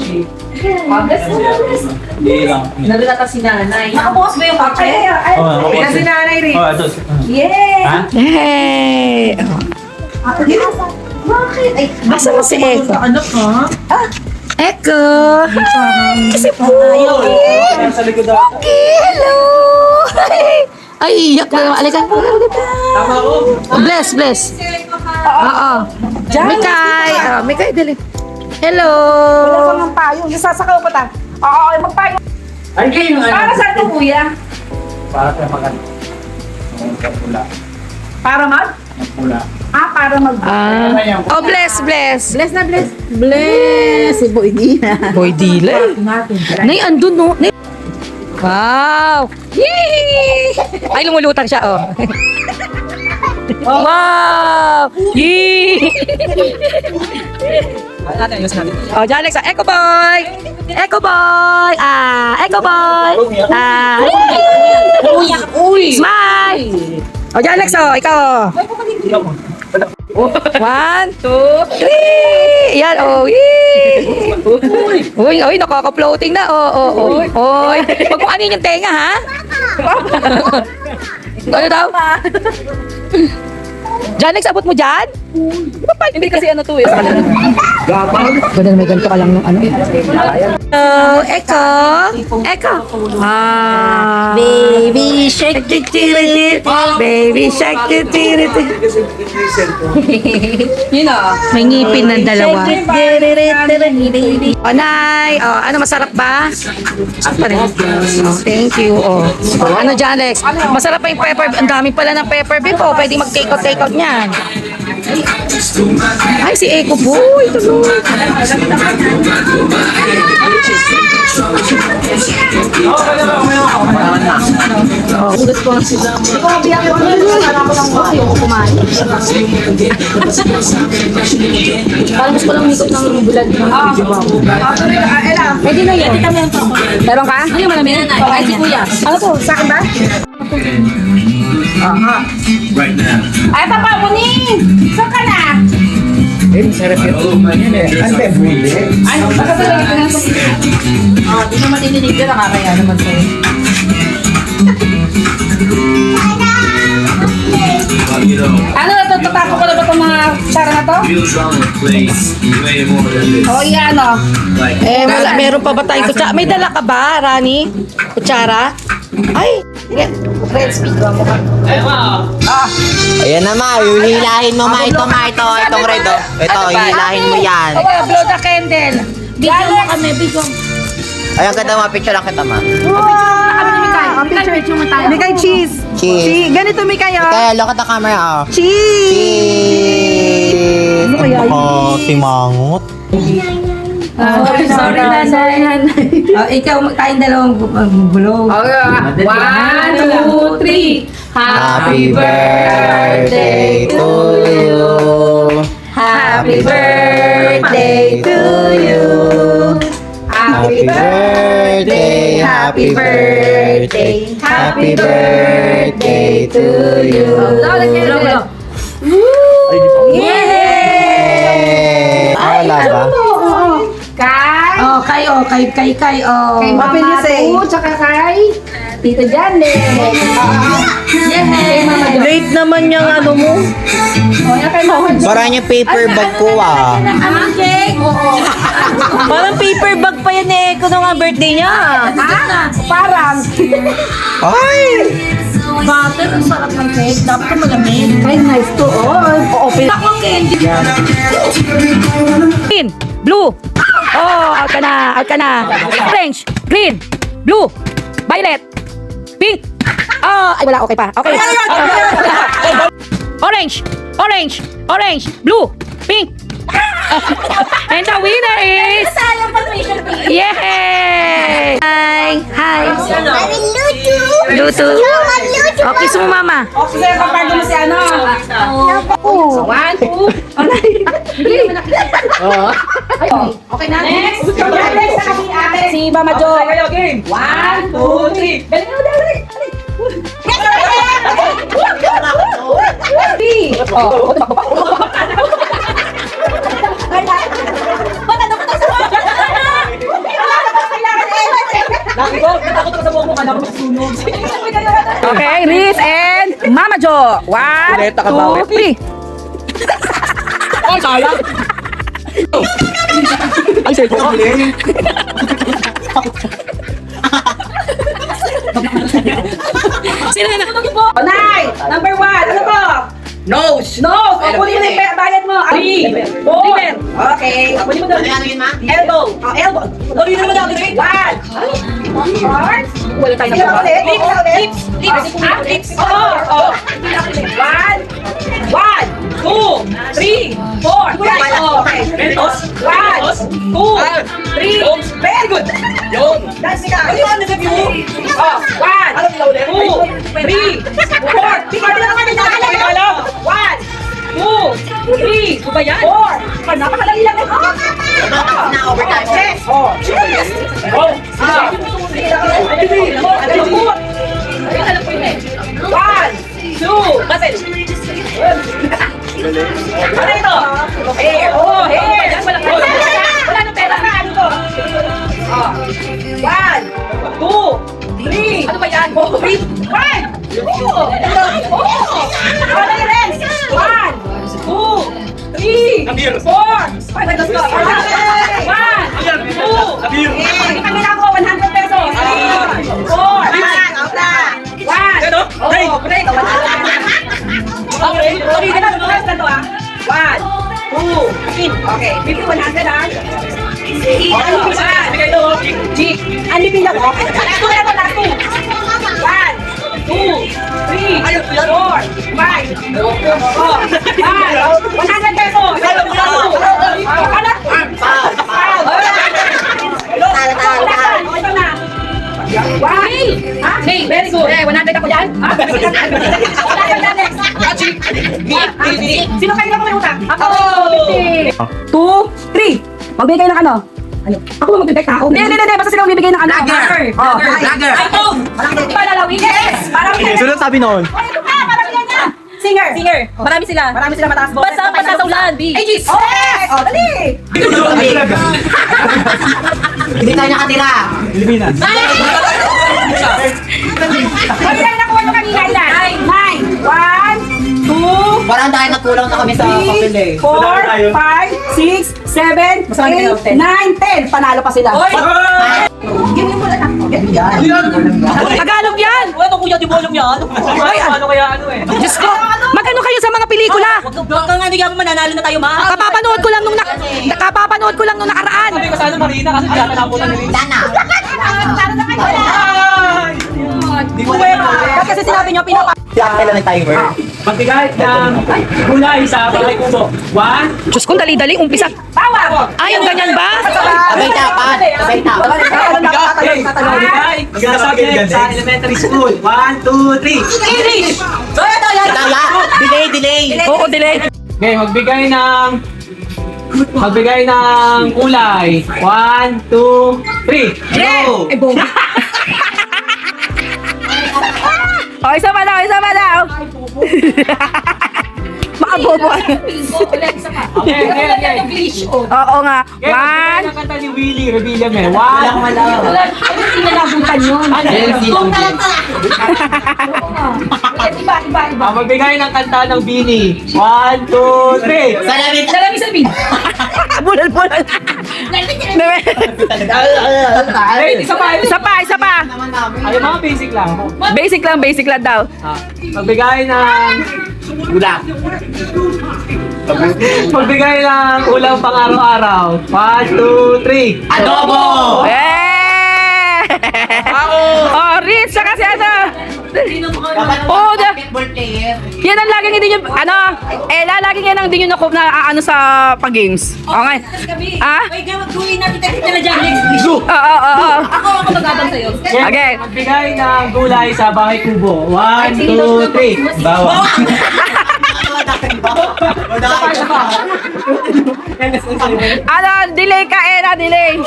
Bless mo na, bless. Hindi lang. Nandun ata si nanay. Nakabukas ba yung kape? Kaya si nanay rin. Oh, ito. Yay! Ha? Hey! Bakit? Ay, Asa mo si Eko? anak ha? Eko! Hi! Si Puki! Sa likod daw. Puki! Hello! Ay, iyak na. Alikan po. Tama ko. Bless, bless. Oo. Mikay. Mikay, dali. Hello! Wala pa ng payong. Yung sasakaw pa ta. Oo, magpayong. Ay, kayo yung Para saan to, kuya? Para tayo makan. Pula. Para mag? Pula. Para mag... Oh, bless, bless. Bless na, bless. Bless! Si Boy Dina. Boy, dila. Nay, andun, no? Nay. Wow! Yee! Ay, lumulutang siya, oh. Wow! Yee! Oh, dyan, Alex. Echo boy! Echo boy! Echo boy! Uy! Smile! Oh, dyan, Alex. Oh, ikaw. 1, 2, 3! Yan, oh, yee! Uy, nakaka-floating na. Oh. Uy, wag mo anin yung tenga, ha? Ano daw? Janex, abot mo dyan? Hindi kasi ano to eh. Ganda na may ganito ka lang nung ano. Eko! Eko! Baby shark titirit. Baby shark titirit. Yun ah. May ngipin ng dalawa. O, Nay. O, ano, masarap ba? Thank you. O, ano dyan, Alex? Masarap pa yung pepper. Ang dami pala ng pepper beef. O, pwede mag-take out niyan. Ay, si Eko boy. Tuloy. Ugat ko ang sila. Ayoko kumain. Parang mas palang higop ng bulag. Pwede na yun. Meron ka? Ano yung malamig? Ay, si kuya. Ano to? Sa akin ba? Right now. Ay, Papa Muning! Saan ka na? Sarap yung yun eh. Ante, buli. Ay, baka sa lagi ko na di naman dininig ka, nakakaya naman sa'yo. You know, Ano, natatapo ko na ba itong mga kutsara na to? real drama plays way more than this. O, yan o. Like, Wala, meron pa ba tayong kutsara? May dala ka ba, Rani? Kutsara? Ay! Red speed mo ka. Ayan naman, hihilahin mo itong red, oh. Ito, hihilahin mo yan. Okay, blow the candle. Video mo kami, video mo. Ayan, ganda mga picture lang kita, ma. Mikay, cheese. Cheese. Ganito, Mikay, o. Kaya, look at the camera, oh. Cheese. Cheese! Ano si Mangot? Sorry, nanay. Ikaw, tayong dalawang bulog. 1, 2, 3. Happy birthday to you. Happy birthday to you. Happy birthday, happy birthday, happy birthday to you. Yay! Wala ba? Kay. Oh, kay, oh. Kay Mama Ru, tsaka kay Tita Janet. Kay Mama Jo. Late naman yung ano mo. O, yan kay Mama Jo. Parang yung paper bag ko, ah. Parang paper bag pa yan eh. Kung nga birthday niya. Parang. Ay! Butter, ang sarap ng cake. Dapat ko malamig. Ay, nice to all. Open. Taklang candy. Green, blue. Oh, out ka na. Orange, green, blue, violet, pink. Oh, ay wala, okay pa. Okay. Orange, blue, pink. And the winner is... Yay! Hi. Luto. Oh, kiss mo mama. O, kasi kapag mo si ano. 1, 2. Okay na? Next. Next sa kami ate. Si Mama Jo. 1, 2, 3. Dali mo, dali. Okay, Riz and Mama Jo. 1, 2, 3. Oh, sayang. Ay, say ko. Sino na? Nay, number 1. Ano to? Nose. Nose. O, kunin mo na yung bayad mo. Liver. Liver. Okay. O, kunin mo doon. Ano yun, ma? Elbow. O, elbow. Kunin mo na doon. 1. Heart. Wala tayo Lips. na. Lips. Lips. Lips. Ah, lips. Oo. Oo. 1, 2, 3, 4. Okay. 1, 2, 3. Very good. Yun. That's it. Ano yung ano sa view? Oh, 1, 2, 3, 4. Tingnan mo naman yung nakakala. 1, 2, 3, 4. Napakadali lang ito. Na overtime. Yes. Oh. Yes. Oh. One, two, muscle. Ano ito? Hair. Oh, hair. Wala nang pera. Ano to? Oh. 1, 2, 3. Ano ba yan? 4, 5. Oh. Ano yung lens? 1, 2, 3, 4. 5. Let's go. 1, 2. Pag kami na ako, 100 pesos. 4. One. Break. Oh, break. Okay. Sorry, ganun. First na to, ah. 1, 2, 3. Okay. Give you 100, ah. Ano pila? G. Ano pila ko? Last two na to, last two. 1, 2, 3, 4, 5. Oh, 100 pesos. Ito na. Hey, very good. 100 ako dyan. Sino kayo na may utang? Ako! 2, 3. Magbigay ng ano? Ano? Ako ba magbibigay ka? Hindi. Basta sila magbibigay ng ano. Lager. Oh. Lager. Ay, ito! Palalawin. Yes! Parang yan. Sunod sabi noon. Oh, ito pa! Parang yan na! Singer. Marami sila. Marami sila mataas boses. Basta sa ulan, B. Aegis! Oh, yes! Oh, dali! Hindi tayo nakatira. Pilipinas. Ay, ilan nakuha nyo kanina? Ilan? 9. 1, 2, Parang dahil nagkulang na kami sa papel eh. 4, 5, 6, 7, 8, 9, 10. Panalo pa sila. Give me muna na. Tagalog yan! Ano kuya, di mo alam yan? Ay, Ano kaya ano eh? Diyos ko! Magano kayo sa mga pelikula? Huwag kang hindi kami mananalo na tayo, ma. Kapapanood ko lang nung nakaraan. Sabi ko sana Marina kasi data na po na nila. Dana. Di ko Ba't kasi sinabi nyo, pinapa... Kailan ng timer? Magbigay ng gulay sa bahay kubo. 1. Diyos ko, dali-dali, umpisa. Bawal! Ay, yung ganyan ba? Sabay tapat. Sabay tapat. Magbigay ng subject sa elementary school. 1, 2, 3. English! Kaya, delay. Oo, delay. Okay, magbigay ng kulay. 1, 2, 3. Go! Ay, bobo. Oh, isa pa daw. Makabobo. Okay. Oo nga. Okay, magbigay 1. ng kanta ni Willie Revilla me. 1. Inalabutan yun. Magbigay ng kanta ng Bini. 1, 2, 3. Salamin. Bulal. Wait, isa pa. Isa pa. Ay, mga basic lang. Basic lang daw. Magbigay ng Magbigay ng ulam pang araw-araw. 1, 2, 3. Adobo. Eh! Oh, Ritz, saka si ano? Oh, Basketball player. yan ang laging hindi nyo, laging yan ang hindi nyo na sa pag-games. Okay. Ah? Gawin natin na dyan next. Oo. Ako ang mag-abang sa'yo. Okay. Magbigay ng gulay sa bahay kubo. 1, 2, 3. Bawang. Ano, delay ka, delay.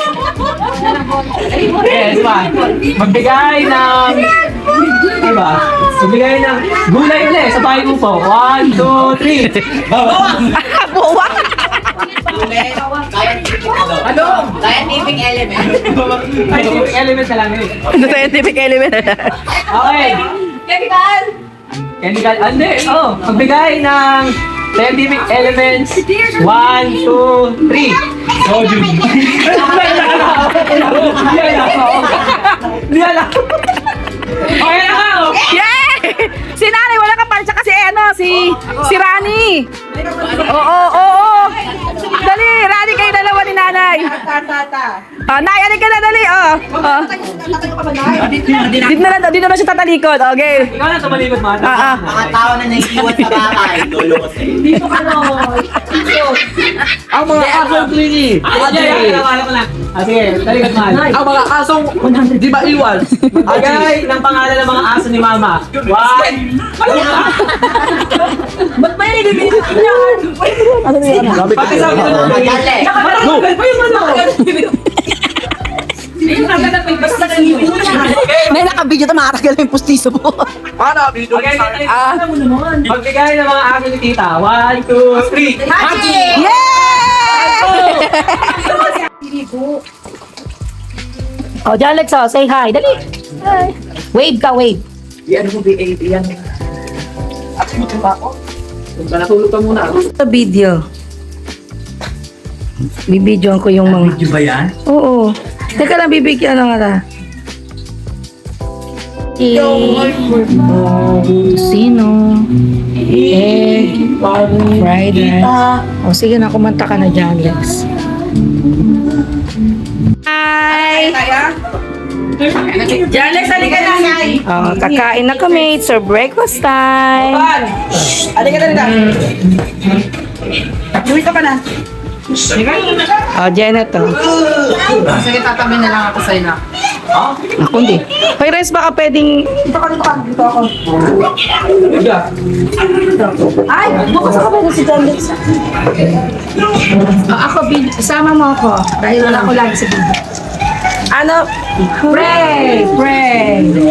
Yes, pa. Magbigay ng diba? Magbigay ng gulay ulit sa bahay kubo. 1, 2, 3. Bawang. Buwa. Ano? Scientific element. Scientific element na lang eh. Scientific element. Okay. Chemical. Chemical. Hindi. Magbigay ng scientific elements. 1, 2, 3. Sodium. Hindi alam. Okay na ka. Yay! Si nanay, wala ka pa. Tsaka si si Rani. Oo. Dali, Rani, kayo dalawa ni nanay. Nay, alin ka na, dali. Dito na siya tatalikod. Okay. Ikaw na tumalikod mo. Mga tao na naiiwan sa bahay, lolo ko sa'yo. Ang mga asong clingy. Alam ko na. Sige, talikod mahal. Ang mga asong di ba iwan? Agay ng pangalan ng mga aso ni Mama. 1. Ba't may nilibigyan yan? Pakisabi ko na. Dali. May nakabidyo ito, makatagal yung pustiso mo. Para, video Okay, sa akin. magbigay ng mga aso ni Tita. 1, 2, 3. Oh, John Lex, say hi. Dali. Hi. Wave ka, wave. Yan mo, B8, yan. Natulog ka muna. Sa video. Bibidyoan ko yung mga... Video ba yan? Oo. Teka lang, bibigyan lang nga. Sino? Egg. Fried rice. O sige na, kumanta ka na dyan, Lex. Hi! Jalex, halika na, Nay. Kakain na kami. It's our breakfast time. Halika na. Dito ka na. Janet, Sige, tatabi na lang ako sa'yo na. Ako hindi. Hoy, Res, baka pwedeng... Dito ako. Ay, bukas ako pwede si Jalex. Ako, sama mo ako. Dahil wala ko lagi sa video. Ano? Pray!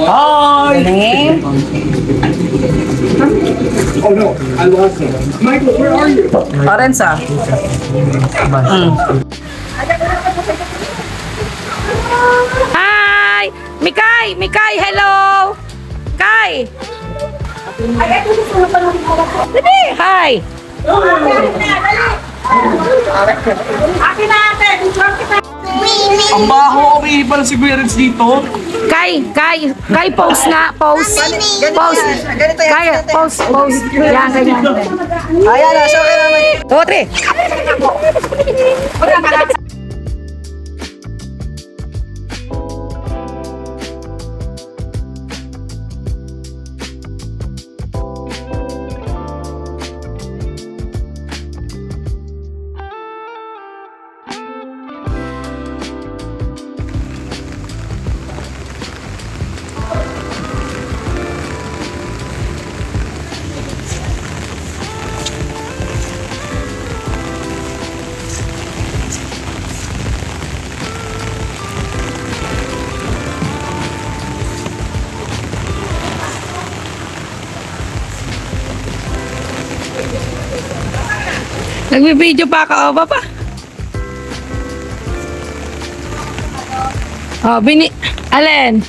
Hi! Name? Orange ah. Hi! Mikay, hello! Kai! Dali, hi! Akin na ate. Ang baho, umiipan si Kuya Reds dito. Kai, pose nga, pose. Pose. Ganito yan. Kaya, pose. Yan, ganyan. Ayan, nasa akin naman. 2, 3. Nagbibideo pa ka, papa. Alin?